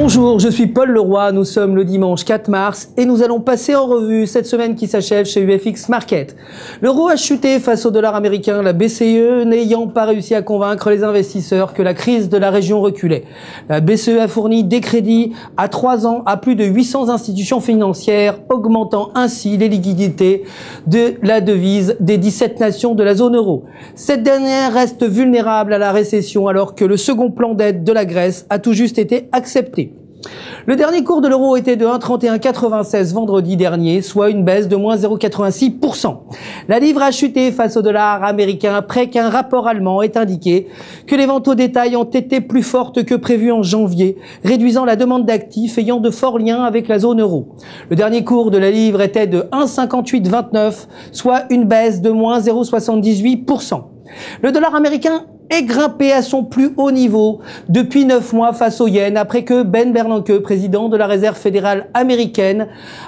Bonjour, je suis Paul Leroy, nous sommes le dimanche 4 mars et nous allons passer en revue cette semaine qui s'achève chez UFX Market. L'euro a chuté face au dollar américain, la BCE n'ayant pas réussi à convaincre les investisseurs que la crise de la région reculait. La BCE a fourni des crédits à 3 ans à plus de 800 institutions financières, augmentant ainsi les liquidités de la devise des 17 nations de la zone euro. Cette dernière reste vulnérable à la récession alors que le second plan d'aide de la Grèce a tout juste été accepté. Le dernier cours de l'euro était de 1,3196 vendredi dernier, soit une baisse de moins 0,86%. La livre a chuté face au dollar américain après qu'un rapport allemand ait indiqué que les ventes au détail ont été plus fortes que prévu en janvier, réduisant la demande d'actifs ayant de forts liens avec la zone euro. Le dernier cours de la livre était de 1,5829, soit une baisse de moins 0,78%. Le dollar américain est grimpé à son plus haut niveau depuis 9 mois face au yen après que Ben Bernanke, président de la Réserve fédérale américaine,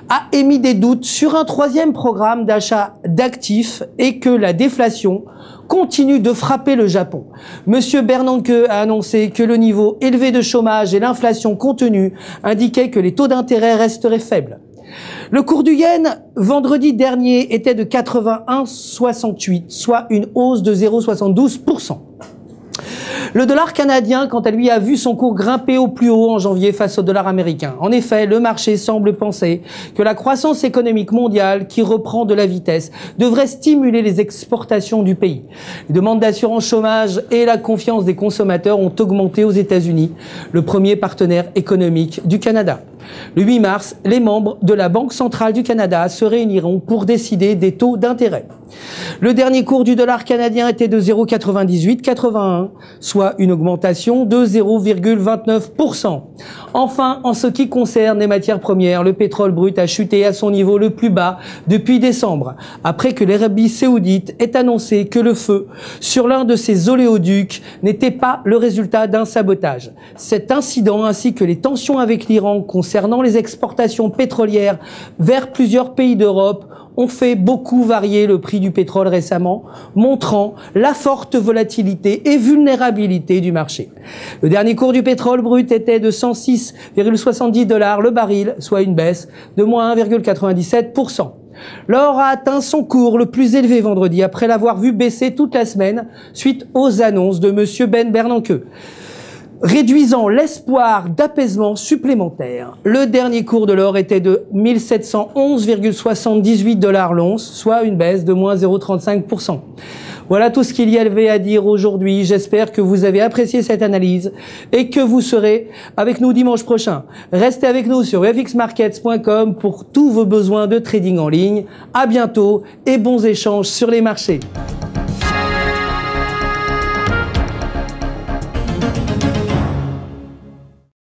a émis des doutes sur un troisième programme d'achat d'actifs et que la déflation continue de frapper le Japon. Monsieur Bernanke a annoncé que le niveau élevé de chômage et l'inflation contenue indiquaient que les taux d'intérêt resteraient faibles. Le cours du yen, vendredi dernier, était de 81,68, soit une hausse de 0,72%. Le dollar canadien, quant à lui, a vu son cours grimper au plus haut en janvier face au dollar américain. En effet, le marché semble penser que la croissance économique mondiale, qui reprend de la vitesse, devrait stimuler les exportations du pays. Les demandes d'assurance chômage et la confiance des consommateurs ont augmenté aux États-Unis, le premier partenaire économique du Canada. Le 8 mars, les membres de la Banque centrale du Canada se réuniront pour décider des taux d'intérêt. Le dernier cours du dollar canadien était de 0,9881, soit une augmentation de 0,29%. Enfin, en ce qui concerne les matières premières, le pétrole brut a chuté à son niveau le plus bas depuis décembre, après que l'Arabie saoudite ait annoncé que le feu sur l'un de ses oléoducs n'était pas le résultat d'un sabotage. Cet incident ainsi que les tensions avec l'Iran concernant les exportations pétrolières vers plusieurs pays d'Europe ont fait beaucoup varier le prix du pétrole récemment, montrant la forte volatilité et vulnérabilité du marché. Le dernier cours du pétrole brut était de 106,70 $ le baril, soit une baisse de moins 1,97%. L'or a atteint son cours le plus élevé vendredi après l'avoir vu baisser toute la semaine suite aux annonces de monsieur Ben Bernanke, réduisant l'espoir d'apaisement supplémentaire. Le dernier cours de l'or était de 1711,78 $ l'once, soit une baisse de moins 0,35%. Voilà tout ce qu'il y avait à dire aujourd'hui. J'espère que vous avez apprécié cette analyse et que vous serez avec nous dimanche prochain. Restez avec nous sur ufxmarkets.com pour tous vos besoins de trading en ligne. À bientôt et bons échanges sur les marchés.